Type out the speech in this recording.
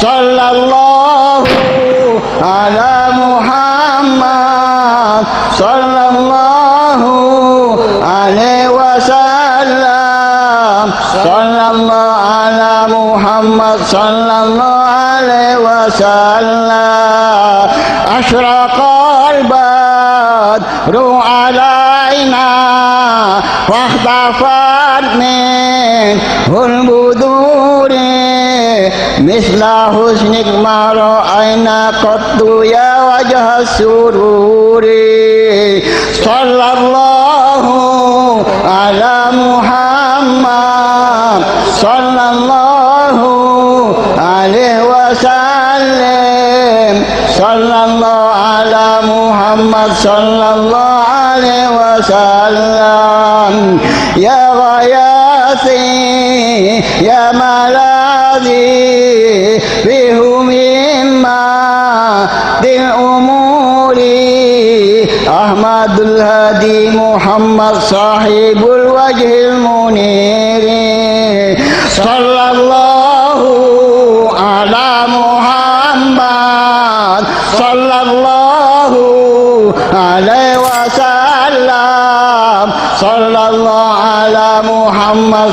সাল্লাল্লাহু আলা মুহাম্মদ সাল্লাল্লাহু আলাইহি ওয়াসাল্লাম সাল্লাল্লাহু আলা মুহাম্মদ সাল্লাল্লাহু আলাইহি ওয়াসাল্লাম আশরাকাল বাদরু আলাইনা واختفت منه البدور مثل حسنك ما رأينا قط يا وجه السرور صلى الله على محمد صلى الله عليه وسلم صلى الله على محمد صلى الله عليه وسلم يا غياثي يا ملاذي فيه مما ذي الأمور أحمد الهادي محمد صاحب الوجه المنير صلى الله على محمد صلى الله عليه وسلم صلى الله على محمد